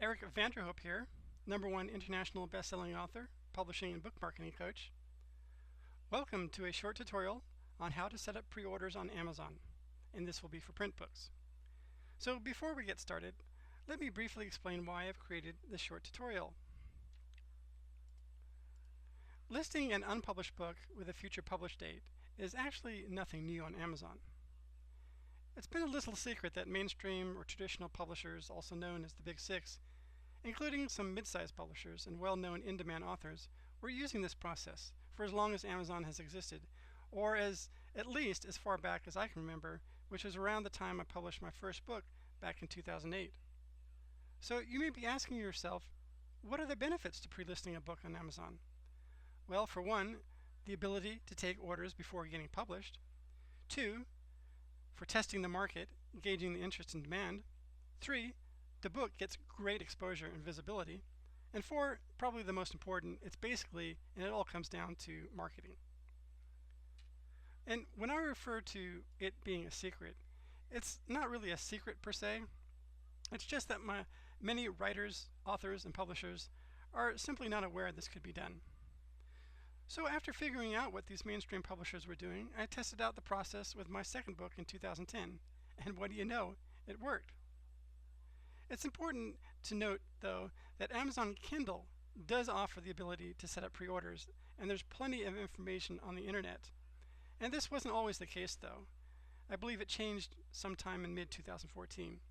Eric Vanderhoop here, #1 international best-selling author, publishing and book marketing coach. Welcome to a short tutorial on how to set up pre-orders on Amazon, and this will be for print books. So before we get started, let me briefly explain why I've created this short tutorial. Listing an unpublished book with a future publish date is actually nothing new on Amazon. It's been a little secret that mainstream or traditional publishers, also known as the Big Six, including some mid-sized publishers and well-known in-demand authors, were using this process for as long as Amazon has existed, or at least as far back as I can remember, which was around the time I published my first book back in 2008. So you may be asking yourself, what are the benefits to pre-listing a book on Amazon? Well, for one, the ability to take orders before getting published. 2, for testing the market, gauging the interest and demand. 3, the book gets great exposure and visibility. And 4, probably the most important, it's basically, and it all comes down to marketing. And when I refer to it being a secret, it's not really a secret per se. It's just that many writers, authors, and publishers are simply not aware this could be done. So after figuring out what these mainstream publishers were doing, I tested out the process with my second book in 2010. And what do you know? It worked. It's important to note, though, that Amazon Kindle does offer the ability to set up pre-orders, and there's plenty of information on the internet. And this wasn't always the case, though. I believe it changed sometime in mid-2014.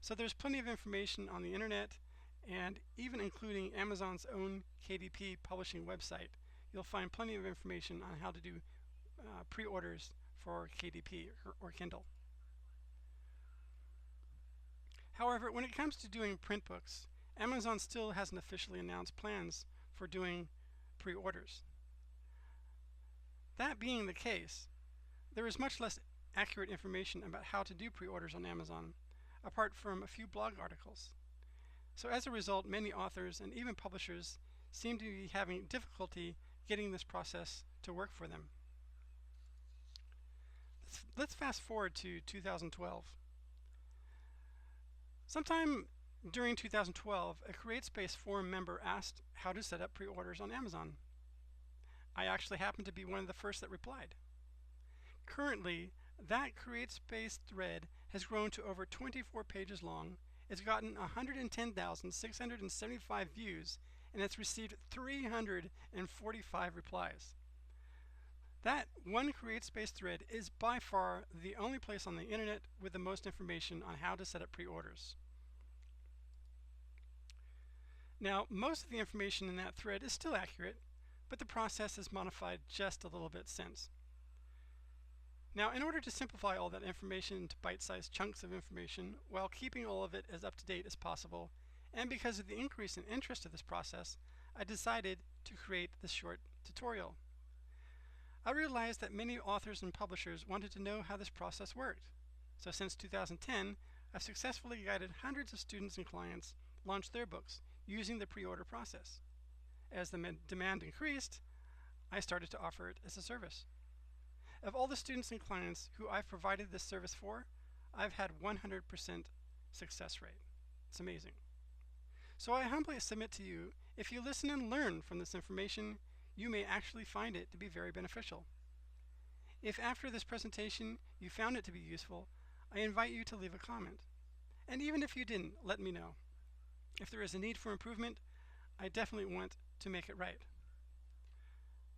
So there's plenty of information on the internet, and even including Amazon's own KDP publishing website, you'll find plenty of information on how to do pre-orders for KDP or Kindle. However, when it comes to doing print books, Amazon still hasn't officially announced plans for doing pre-orders. That being the case, there is much less accurate information about how to do pre-orders on Amazon, apart from a few blog articles. So as a result, many authors and even publishers seem to be having difficulty getting this process to work for them. Let's fast forward to 2012. Sometime during 2012, a CreateSpace forum member asked how to set up pre-orders on Amazon. I actually happened to be one of the first that replied. Currently, that CreateSpace thread has grown to over 24 pages long. It's gotten 110,675 views, and it's received 345 replies. That one CreateSpace thread is by far the only place on the internet with the most information on how to set up pre-orders. Now, most of the information in that thread is still accurate, but the process is modified just a little bit since. Now, in order to simplify all that information into bite-sized chunks of information while keeping all of it as up-to-date as possible, and because of the increase in interest of this process, I decided to create this short tutorial. I realized that many authors and publishers wanted to know how this process worked. So since 2010, I've successfully guided hundreds of students and clients launch their books using the pre-order process. As the demand increased, I started to offer it as a service. Of all the students and clients who I've provided this service for, I've had 100% success rate. It's amazing. So I humbly submit to you, if you listen and learn from this information, you may actually find it to be very beneficial. If after this presentation you found it to be useful, I invite you to leave a comment. And even if you didn't, let me know. If there is a need for improvement, I definitely want to make it right.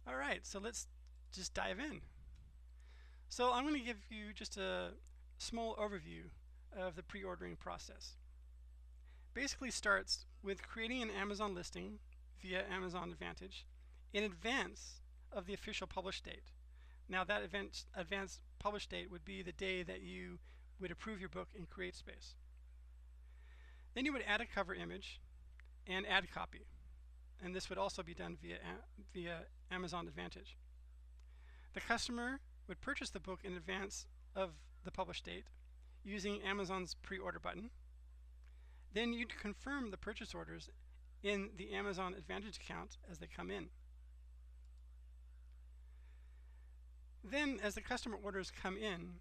Alright, so let's just dive in. So I'm going to give you just a small overview of the pre-ordering process. Basically starts with creating an Amazon listing via Amazon Advantage in advance of the official publish date. Now that advanced publish date would be the day that you would approve your book in CreateSpace. Then you would add a cover image and add copy, and this would also be done via Amazon Advantage. The customer would purchase the book in advance of the publish date using Amazon's pre-order button. Then you'd confirm the purchase orders in the Amazon Advantage account as they come in. Then as the customer orders come in,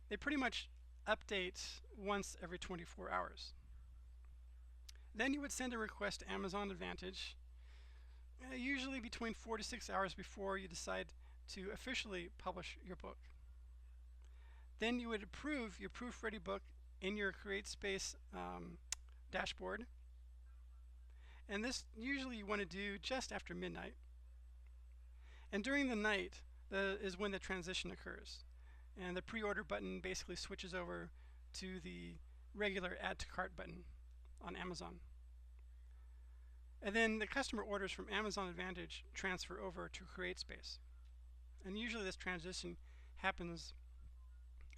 they pretty much update once every 24 hours. Then you would send a request to Amazon Advantage, usually between 4 to 6 hours before you decide to officially publish your book. Then you would approve your proof-ready book in your CreateSpace dashboard. And this usually you want to do just after midnight. And during the night is when the transition occurs. And the pre-order button basically switches over to the regular add to cart button on Amazon. And then the customer orders from Amazon Advantage transfer over to CreateSpace. And usually this transition happens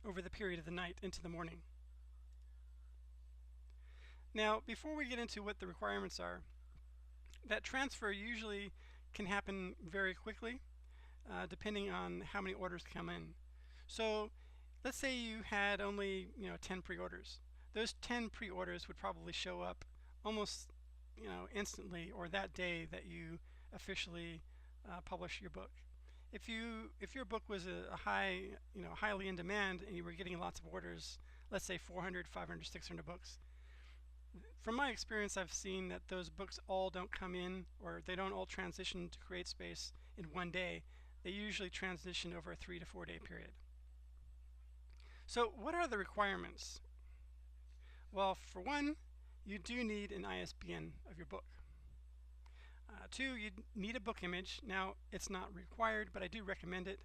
over the period of the night into the morning. Now, before we get into what the requirements are, that transfer usually can happen very quickly, depending on how many orders come in. So let's say you had only 10 pre-orders. Those 10 pre-orders would probably show up almost instantly, or that day that you officially publish your book. If your book was a highly in demand and you were getting lots of orders, let's say 400, 500, 600 books. From my experience, I've seen that those books all don't come in, or they don't all transition to CreateSpace in one day. They usually transition over a 3 to 4 day period. So what are the requirements? Well, for one, you do need an ISBN of your book. Two, you need a book image. Now, it's not required, but I do recommend it,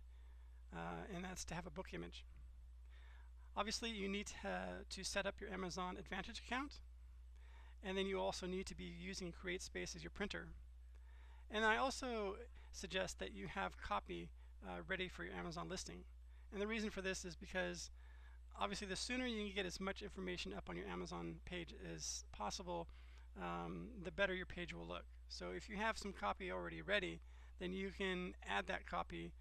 and that's to have a book image. Obviously, you need to set up your Amazon Advantage account, and then you also need to be using CreateSpace as your printer. And I also suggest that you have copy ready for your Amazon listing. And the reason for this is because obviously the sooner you can get as much information up on your Amazon page as possible, the better your page will look. So if you have some copy already ready, then you can add that copy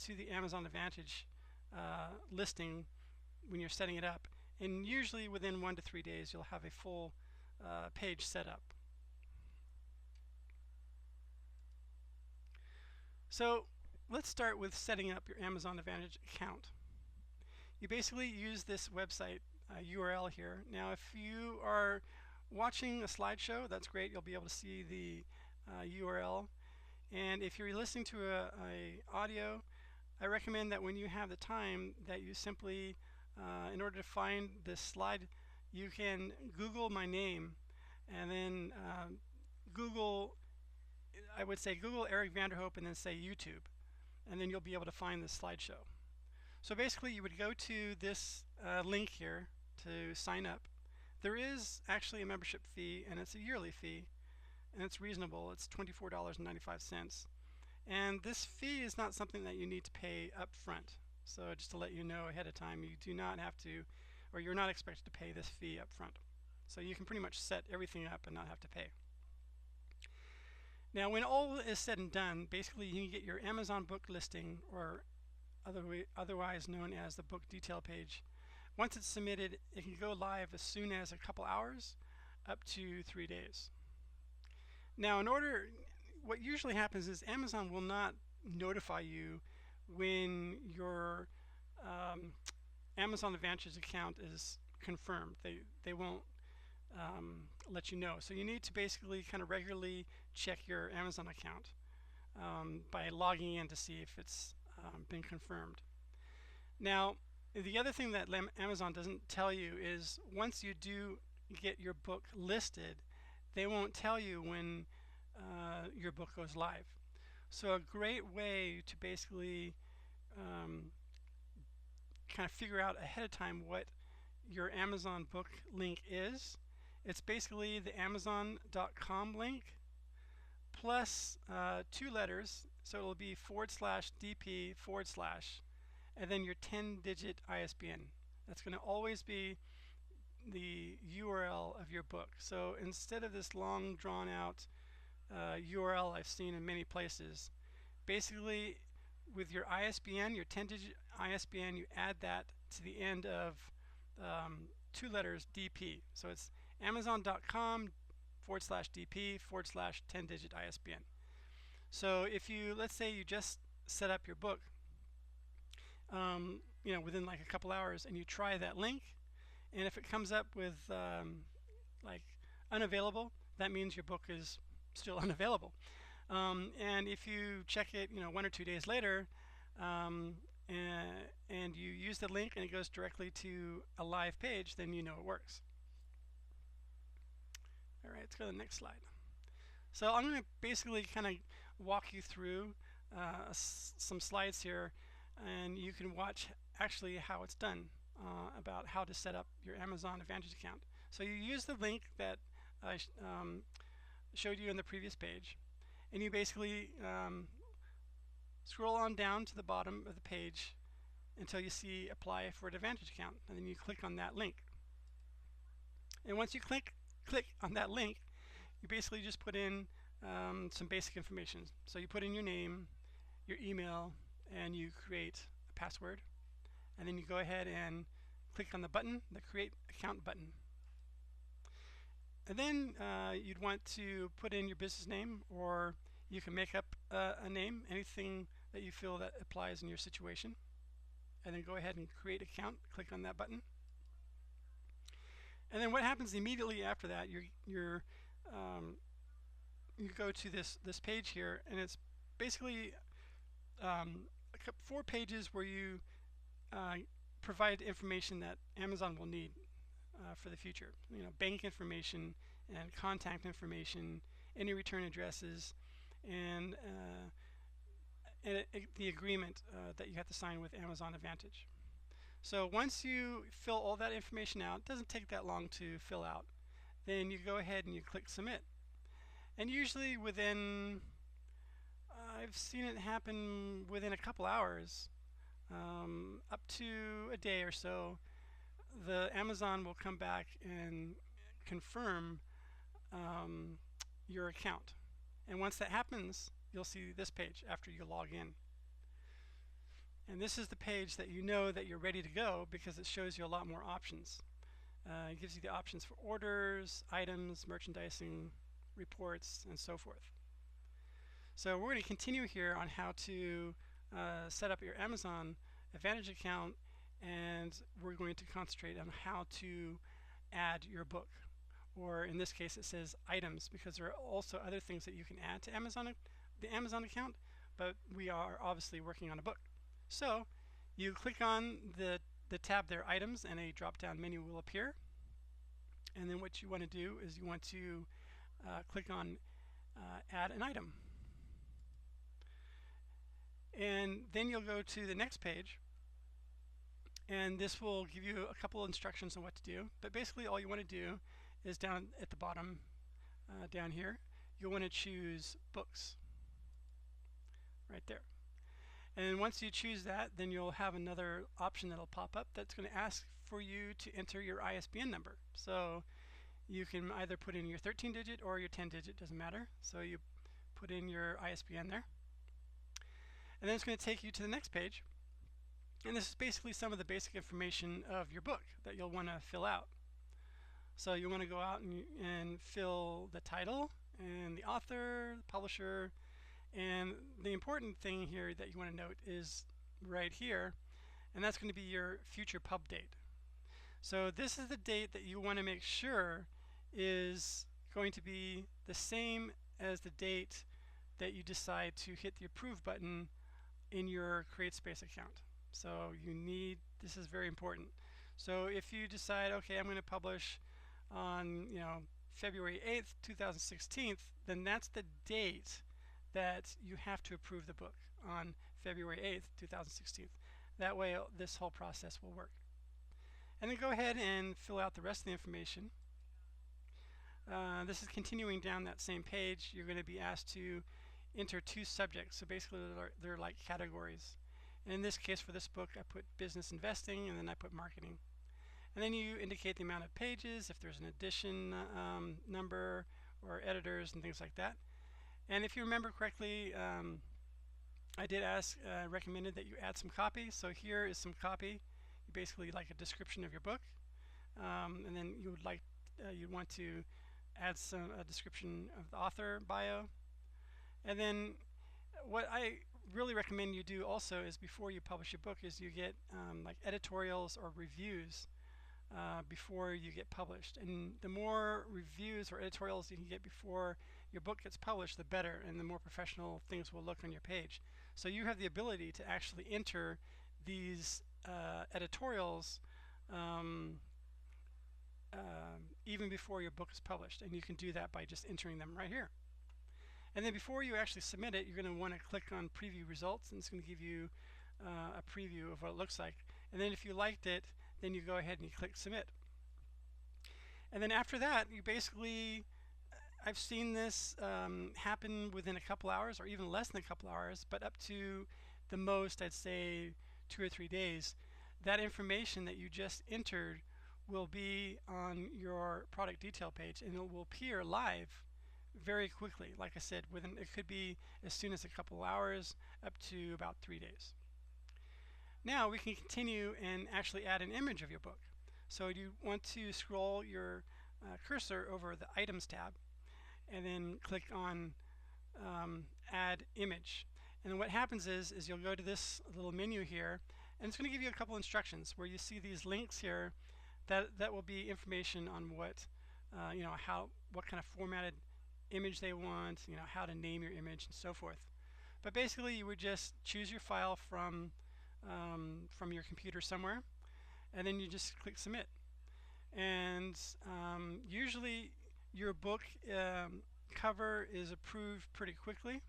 to the Amazon Advantage listing when you're setting it up. And usually within 1 to 3 days you'll have a full page set up. So let's start with setting up your Amazon Advantage account. You basically use this website URL here. Now if you are watching a slideshow, that's great. You'll be able to see the URL. And if you're listening to a audio, I recommend that when you have the time that you simply, in order to find this slide, you can Google my name and then I would say Google Eric Vanderhoop and then say YouTube, and then you'll be able to find this slideshow. So basically you would go to this link here to sign up. There is actually a membership fee, and it's a yearly fee, and it's reasonable. It's $24.95. And this fee is not something that you need to pay up front. So just to let you know ahead of time, you do not have to, or you're not expected to pay this fee up front. So you can pretty much set everything up and not have to pay. Now when all is said and done, basically you can get your Amazon book listing, or otherwise known as the book detail page. Once it's submitted, it can go live as soon as a couple hours up to 3 days. Now what usually happens is Amazon will not notify you when your Amazon Advantage account is confirmed. They won't let you know. So you need to basically kind of regularly check your Amazon account by logging in to see if it's been confirmed. Now, the other thing that Amazon doesn't tell you is once you do get your book listed, they won't tell you when your book goes live. So a great way to basically kind of figure out ahead of time what your Amazon book link is, it's basically the Amazon.com link plus 2 letters, so it'll be /DP/ and then your 10-digit ISBN. That's going to always be the URL of your book. So instead of this long drawn out URL I've seen in many places, basically with your ISBN, your 10-digit ISBN, you add that to the end of 2 letters DP. So it's Amazon.com /DP /10-digit ISBN. So if you, let's say you just set up your book within like a couple hours, and you try that link, and if it comes up with like unavailable, that means your book is still unavailable. And if you check it, 1 or 2 days later, and you use the link and it goes directly to a live page, then you know it works. All right, let's go to the next slide. So I'm going to basically kind of walk you through some slides here, and you can watch actually how it's done, about how to set up your Amazon Advantage account. So you use the link that I showed you in the previous page, and you basically scroll on down to the bottom of the page until you see apply for an Advantage account, and then you click on that link. And once you click on that link, you basically just put in some basic information. So you put in your name, your email, and you create a password, and then you go ahead and click on the button, the create account button. And then you'd want to put in your business name, or you can make up a name, anything that you feel that applies in your situation, and then go ahead and create account, click on that button. And then what happens immediately after that, you go to this page here, and it's basically 4 pages where you provide information that Amazon will need for the future. Bank information and contact information, any return addresses, and the agreement that you have to sign with Amazon Advantage. So once you fill all that information out, it doesn't take that long to fill out, then you go ahead and you click submit. And usually within, I've seen it happen within a couple hours, up to a day or so, the Amazon will come back and confirm your account. And once that happens, you'll see this page after you log in. And this is the page that you know that you're ready to go, because it shows you a lot more options. It gives you the options for orders, items, merchandising, reports, and so forth. So we're going to continue here on how to set up your Amazon Advantage account, and we're going to concentrate on how to add your book, or in this case it says items, because there are also other things that you can add to the Amazon account, but we are obviously working on a book. So you click on the tab there, items, and a drop down menu will appear, and then what you want to do is you want to click on add an item, and then you'll go to the next page, and this will give you a couple instructions on what to do. But basically all you want to do is down at the bottom, down here, you'll want to choose books right there. And once you choose that, then you'll have another option that'll pop up that's going to ask for you to enter your ISBN number. So you can either put in your 13-digit or your 10-digit, doesn't matter. So you put in your ISBN there, and then it's going to take you to the next page, and this is basically some of the basic information of your book that you'll want to fill out. So you want to go out and fill the title and the author, the publisher, and the important thing here that you want to note is right here, and that's going to be your future pub date. So this is the date that you want to make sure is going to be the same as the date that you decide to hit the approve button in your CreateSpace account. So this is very important. So if you decide, okay, I'm going to publish on February 8th, 2016, then that's the date that you have to approve the book, on February 8th, 2016. That way this whole process will work. And then go ahead and fill out the rest of the information. This is continuing down that same page. You're going to be asked to enter 2 subjects. So basically they're like categories. And in this case, for this book, I put business investing, and then I put marketing. And then you indicate the amount of pages, if there's an edition number, or editors and things like that. And if you remember correctly, I did recommended that you add some copy. So here is some copy. You basically like a description of your book, and then you want to add a description of the author bio. And then what I really recommend you do also is, before you publish your book, is you get like editorials or reviews before you get published. And the more reviews or editorials you can get before your book gets published, the better, and the more professional things will look on your page. So you have the ability to actually enter these editorials even before your book is published, and you can do that by just entering them right here. And then before you actually submit it, you're going to want to click on preview results, and it's going to give you a preview of what it looks like. And then if you liked it, then you go ahead and you click submit. And then after that, you basically, I've seen this happen within a couple hours or even less than a couple hours, but up to the most, I'd say 2 or 3 days, that information that you just entered will be on your product detail page, and it will appear live very quickly. Like I said, it could be as soon as a couple hours up to about 3 days. Now we can continue and actually add an image of your book. So you want to scroll your cursor over the items tab and then click on add image. And then what happens is you'll go to this little menu here, and it's going to give you a couple instructions where you see these links here that will be information on what what kind of formatted image they want, how to name your image and so forth. But basically you would just choose your file from your computer somewhere, and then you just click submit. And usually your book cover is approved pretty quickly.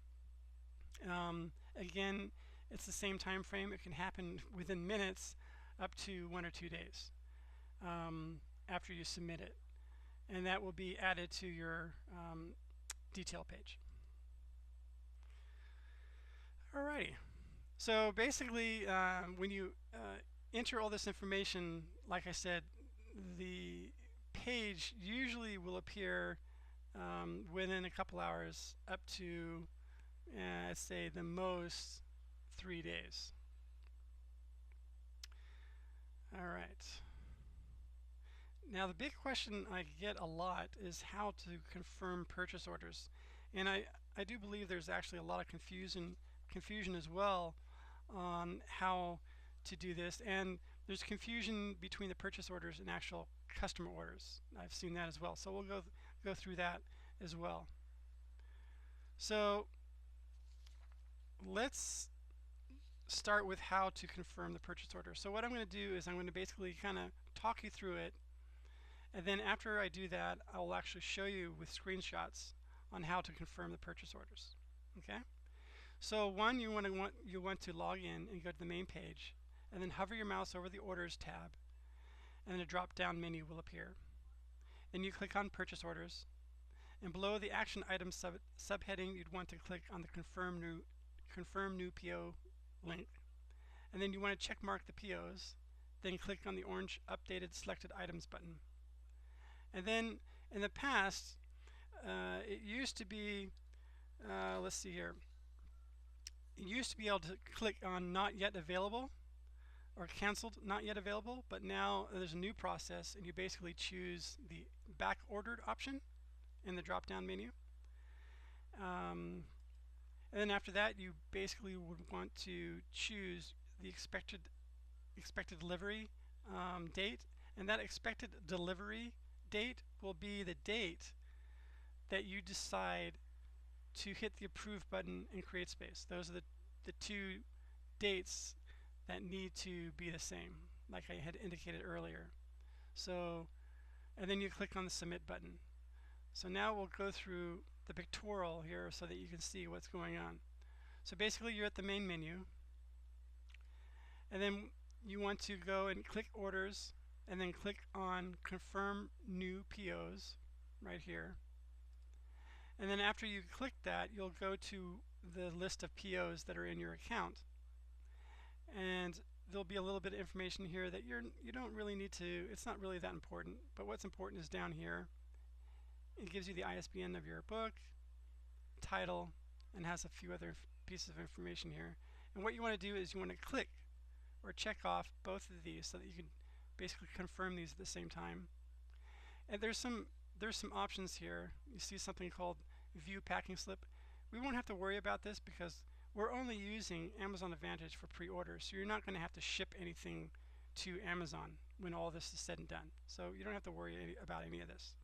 Again, it's the same time frame. It can happen within minutes up to 1 or 2 days after you submit it, and that will be added to your detail page. Alrighty, so basically when you enter all this information, like I said, the page usually will appear within a couple hours up to I'd say the most 3 days. Alright, now the big question I get a lot is how to confirm purchase orders, and I do believe there's actually a lot of confusion as well on how to do this, and there's confusion between the purchase orders and actual customer orders. I've seen that as well, so we'll go through that as well. So let's start with how to confirm the purchase order. So what I'm going to do is I'm going to basically kind of talk you through it, and then after I do that, I will actually show you with screenshots on how to confirm the purchase orders. Okay? So one, you want to log in and go to the main page, and then hover your mouse over the Orders tab, and then a drop-down menu will appear. Then you click on Purchase Orders, and below the Action Items subheading, you'd want to click on the Confirm New PO link, and then you want to check mark the POs, then click on the orange Updated Selected Items button. And then in the past, it used to be, let's see here, you used to be able to click on Not Yet Available or Canceled Not Yet Available, but now there's a new process, and you basically choose the Back Ordered option in the drop-down menu. And then after that, you basically would want to choose the expected delivery date, and that expected delivery date will be the date that you decide to hit the approve button in CreateSpace. Those are the two dates that need to be the same, like I had indicated earlier. So, and then you click on the submit button. So now we'll go through the pictorial here so that you can see what's going on. So basically you're at the main menu, and then you want to go and click orders, and then click on confirm new POs right here. And then after you click that, you'll go to the list of POs that are in your account, and there'll be a little bit of information here that you don't really need to, it's not really that important, but what's important is down here. It gives you the ISBN of your book, title, and has a few other pieces of information here. And what you want to do is you want to click or check off both of these so that you can basically confirm these at the same time. And there's some options here. You see something called View Packing Slip. We won't have to worry about this because we're only using Amazon Advantage for pre-orders, so you're not going to have to ship anything to Amazon when all this is said and done. So you don't have to worry about any of this.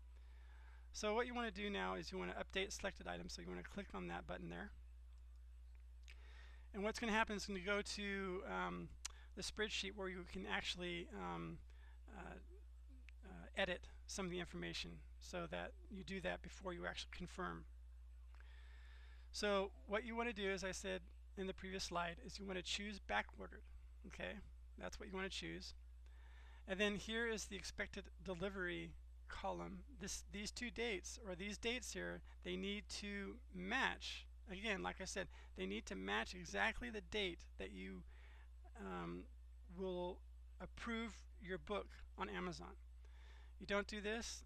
So what you want to do now is you want to update selected items. So you want to click on that button there. And what's going to happen is going to go to the spreadsheet where you can actually edit some of the information, so that you do that before you actually confirm. So what you want to do, as I said in the previous slide, is you want to choose backordered. Okay, that's what you want to choose. And then here is the expected delivery column. These two dates, or these dates here, they need to match. Again, like I said, they need to match exactly the date that you will approve your book on Amazon. You don't do this,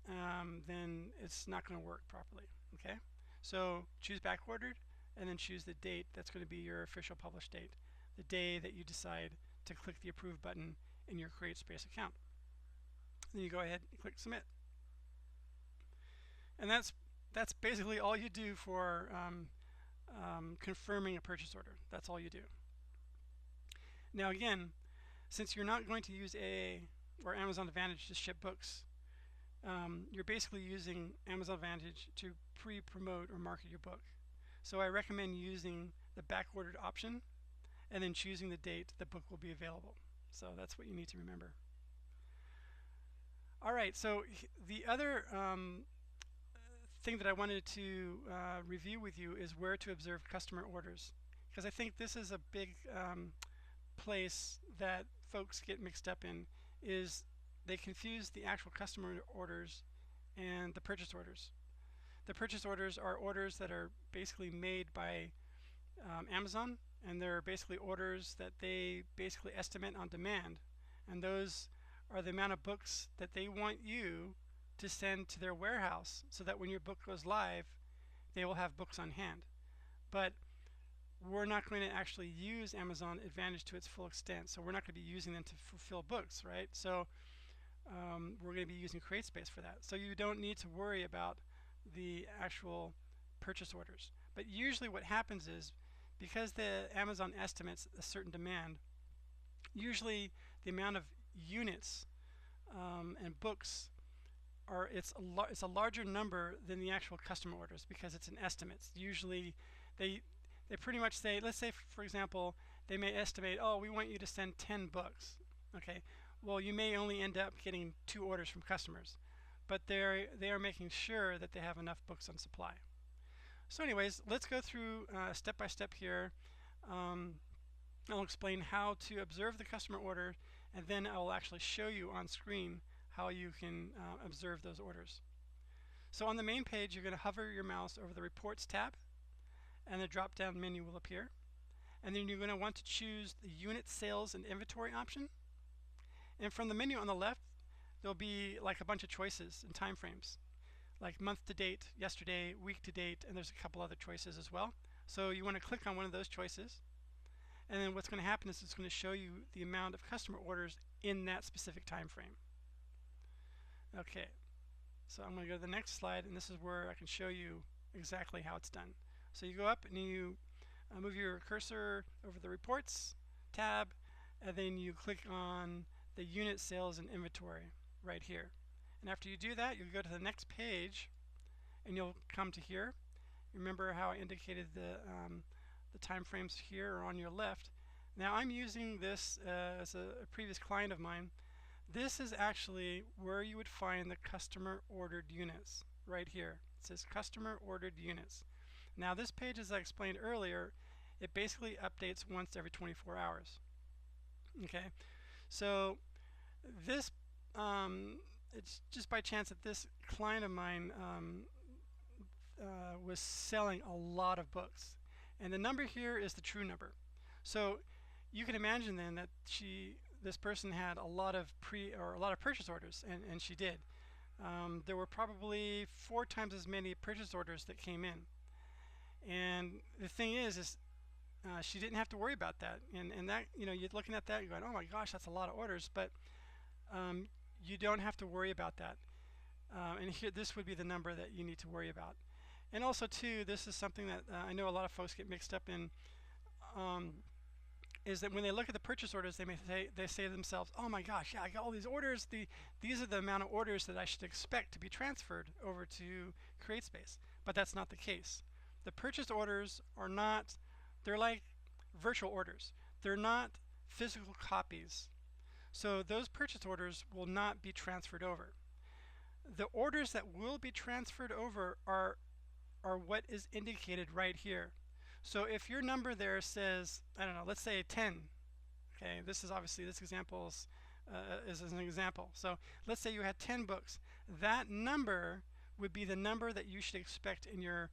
then it's not going to work properly. Okay, so choose backordered, and then choose the date that's going to be your official publish date, the day that you decide to click the approve button in your CreateSpace account. Then you go ahead and click submit, and that's basically all you do for confirming a purchase order. That's all you do. Now again, since you're not going to use AA or Amazon Advantage to ship books, you're basically using Amazon Advantage to pre-promote or market your book. So I recommend using the backordered option and then choosing the date the book will be available. So that's what you need to remember. Alright, so the other thing that I wanted to review with you is where to observe customer orders, because I think this is a big place that folks get mixed up in, is they confuse the actual customer orders and the purchase orders. The purchase orders are orders that are basically made by Amazon, and they're basically orders that they basically estimate on demand, and those are the amount of books that they want you to send to their warehouse, so that when your book goes live they will have books on hand. But we're not going to actually use Amazon Advantage to its full extent, so we're not going to be using them to fulfill books, right? So we're going to be using CreateSpace for that. So you don't need to worry about the actual purchase orders. But usually what happens is, because the Amazon estimates a certain demand, usually the amount of units and books it's a larger number than the actual customer orders, because it's an estimate. Usually they pretty much say, let's say for example, they may estimate, oh, we want you to send 10 books. Okay, well, you may only end up getting 2 orders from customers, but they are making sure that they have enough books on supply. So anyways, let's go through step by step here. I'll explain how to observe the customer order, and then I will actually show you on screen how you can observe those orders. So on the main page, you're going to hover your mouse over the Reports tab, and the drop-down menu will appear. And then you're going to want to choose the Unit Sales and Inventory option. And from the menu on the left, there'll be like a bunch of choices and time frames, like month to date, yesterday, week to date, and there's a couple other choices as well. So you want to click on one of those choices, and then what's going to happen is it's going to show you the amount of customer orders in that specific time frame. Okay, so I'm going to go to the next slide, and this is where I can show you exactly how it's done. So you go up and you move your cursor over the Reports tab, and then you click on the Unit Sales and Inventory right here. And after you do that, you'll go to the next page, and you'll come to here. Remember how I indicated the time frames here are on your left. Now I'm using this as a previous client of mine. This is actually where you would find the customer ordered units right here. It says customer ordered units. Now this page, as I explained earlier, it basically updates once every 24 hours. Okay, so this it's just by chance that this client of mine was selling a lot of books, and the number here is the true number. So you can imagine then that this person had a lot of purchase orders, and she did. There were probably 4 times as many purchase orders that came in. And the thing is she didn't have to worry about that. And that, you're looking at that, you're going, oh my gosh, that's a lot of orders. But you don't have to worry about that. And here, this would be the number that you need to worry about. And also, too, this is something that I know a lot of folks get mixed up in. is that when they look at the purchase orders, they say to themselves, "Oh my gosh, yeah, I got all these orders. These are the amount of orders that I should expect to be transferred over to CreateSpace." But that's not the case. The purchase orders are not, they're like virtual orders. They're not physical copies. So those purchase orders will not be transferred over. The orders that will be transferred over are what is indicated right here. So if your number there says, I don't know, let's say 10. Okay, this is obviously, this example is an example. So let's say you had 10 books. That number would be the number that you should expect in your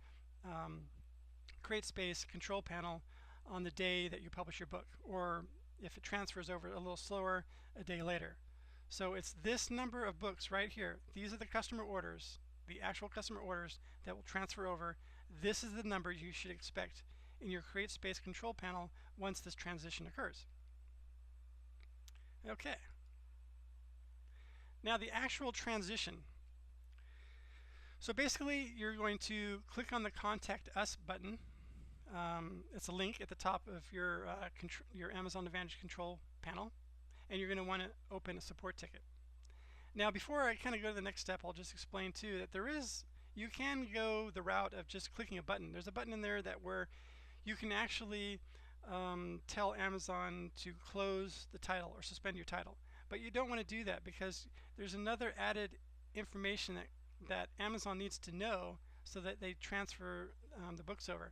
CreateSpace control panel on the day that you publish your book, or if it transfers over a little slower, a day later. So it's this number of books right here. These are the customer orders, the actual customer orders that will transfer over. This is the number you should expect in your CreateSpace control panel once this transition occurs. Okay. Now the actual transition. So basically you're going to click on the Contact Us button. It's a link at the top of your Amazon Advantage control panel, and you're going to want to open a support ticket. Now before I kind of go to the next step, I'll just explain too that you can go the route of just clicking a button. There's a button in there where you can actually tell Amazon to close the title or suspend your title. But you don't want to do that because there's another added information that Amazon needs to know so that they transfer the books over.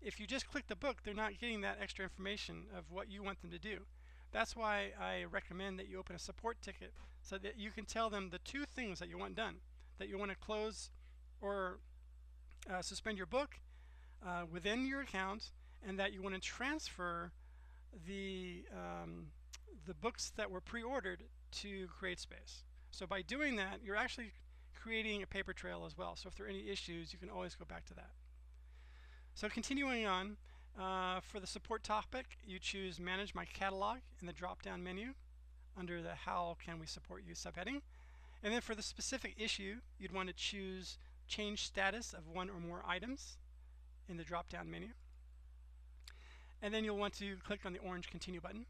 If you just click the book, they're not getting that extra information of what you want them to do. That's why I recommend that you open a support ticket so that you can tell them the two things that you want done, that you want to close or suspend your book within your account, and that you want to transfer the books that were pre-ordered to CreateSpace. So by doing that, you're actually creating a paper trail as well. So if there are any issues, you can always go back to that. So continuing on, for the support topic, you choose Manage My Catalog in the drop-down menu under the How Can We Support You subheading. And then for the specific issue, you'd want to choose Change Status of one or more items in the drop-down menu. And then you'll want to click on the orange Continue button.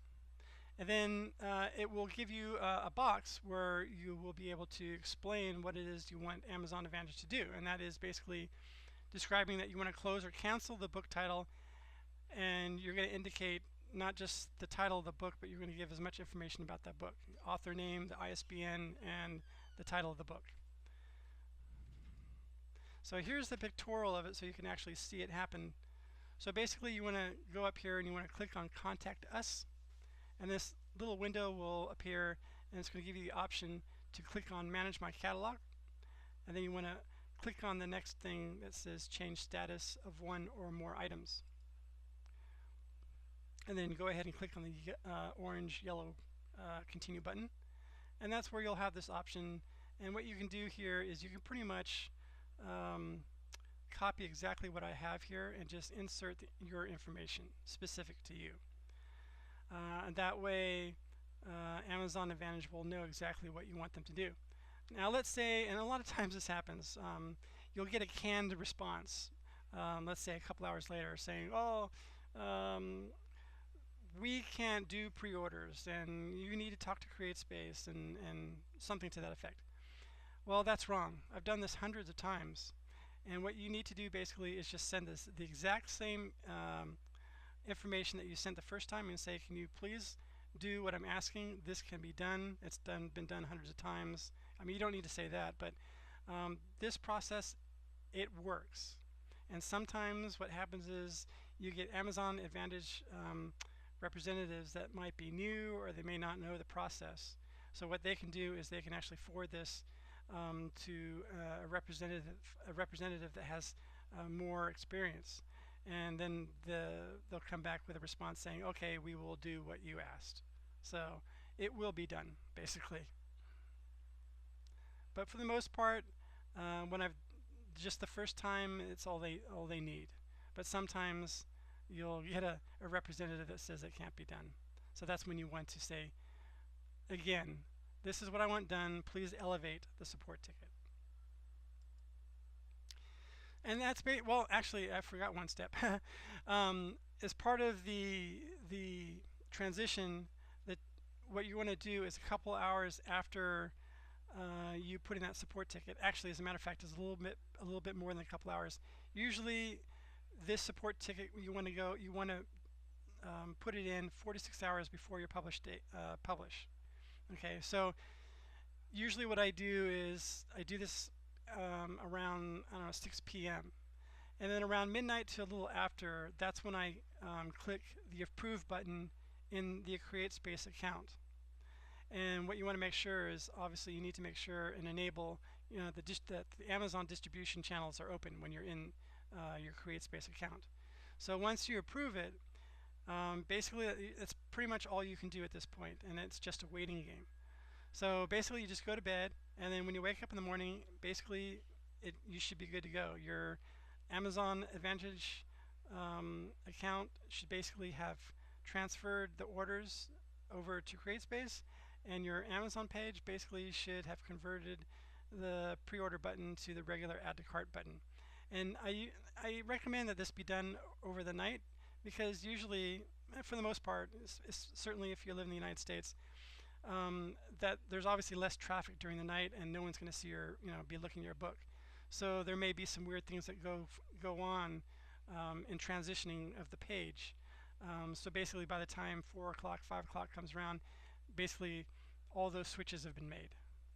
And then it will give you a box where you will be able to explain what it is you want Amazon Advantage to do. And that is basically describing that you want to close or cancel the book title, and you're going to indicate not just the title of the book, but you're going to give as much information about that book: author name, the ISBN, and the title of the book. So here's the pictorial of it so you can actually see it happen. So basically you want to go up here and you want to click on Contact Us, and this little window will appear, and it's going to give you the option to click on Manage My Catalog, and then you want to click on the next thing that says Change Status of one or more items. And then go ahead and click on the orange-yellow Continue button. And that's where you'll have this option. And what you can do here is you can pretty much copy exactly what I have here and just insert your information specific to you. And that way Amazon Advantage will know exactly what you want them to do. Now let's say, and a lot of times this happens, you'll get a canned response, let's say a couple hours later, saying, oh, we can't do pre-orders and you need to talk to CreateSpace and something to that effect. Well, that's wrong. I've done this hundreds of times, and what you need to do basically is just send us the exact same information that you sent the first time and say, can you please do what I'm asking? This can be done. It's been done hundreds of times. I mean, you don't need to say that, but this process, it works. And sometimes what happens is you get Amazon Advantage representatives that might be new, or they may not know the process. So what they can do is they can actually forward this to a representative that has more experience, and then they'll come back with a response saying, okay, we will do what you asked. So it will be done, basically. But for the most part, when I've just the first time, it's all they need. But sometimes you'll get a representative that says it can't be done. So that's when you want to say, again, this is what I want done. Please elevate the support ticket. And that's well, actually, I forgot one step. As part of the transition, that what you want to do is a couple hours after you put in that support ticket. Actually, as a matter of fact, it's a little bit more than a couple hours. Usually, this support ticket you want to put it in 46 hours before your publish. Okay, so usually what I do is I do this around, I don't know, 6 p.m. And then around midnight to a little after, that's when I click the approve button in the create space account. And what you want to make sure is, obviously, you need to make sure and enable, that the Amazon distribution channels are open when you're in your create space account. So once you approve it, basically it's pretty much all you can do at this point, and it's just a waiting game. So basically, you just go to bed, and then when you wake up in the morning, basically you should be good to go. Your Amazon Advantage account should basically have transferred the orders over to CreateSpace, and your Amazon page basically should have converted the pre-order button to the regular add to cart button. And I recommend that this be done over the night, because usually, for the most part, certainly if you live in the United States, that there's obviously less traffic during the night, and no one's going to see be looking at your book. So there may be some weird things that go on in transitioning of the page. So basically, by the time 4 o'clock, 5 o'clock comes around, basically all those switches have been made,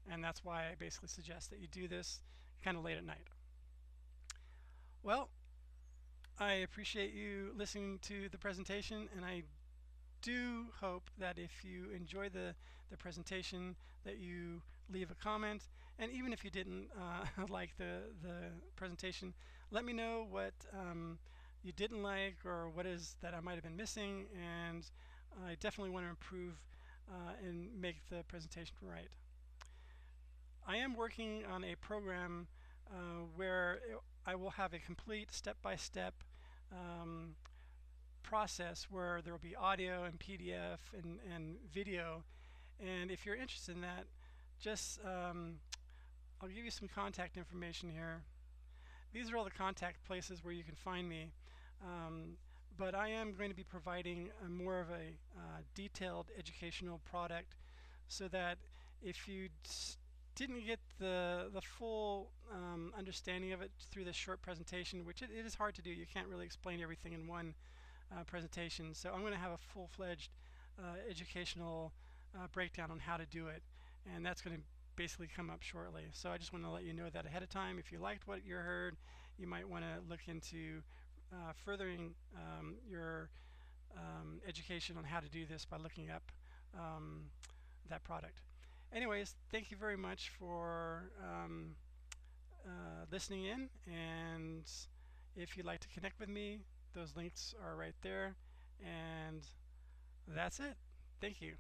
and that's why I basically suggest that you do this kind of late at night. Well, I appreciate you listening to the presentation, and I do hope that if you enjoy the presentation, that you leave a comment. And even if you didn't like the presentation, let me know what you didn't like, or what is that I might have been missing, and I definitely want to improve and make the presentation right. I am working on a program where I will have a complete step-by-step process where there will be audio and PDF and video. And if you're interested in that, just I'll give you some contact information here. These are all the contact places where you can find me. But I am going to be providing more of a detailed educational product, so that if you didn't get the full understanding of it through this short presentation, which it is hard to do, you can't really explain everything in one presentation. So I'm going to have a full-fledged educational breakdown on how to do it, and that's going to basically come up shortly. So I just want to let you know that ahead of time. If you liked what you heard, you might want to look into furthering your education on how to do this by looking up that product. Anyways, thank you very much for listening in, and if you'd like to connect with me, those links are right there, and that's it. Thank you.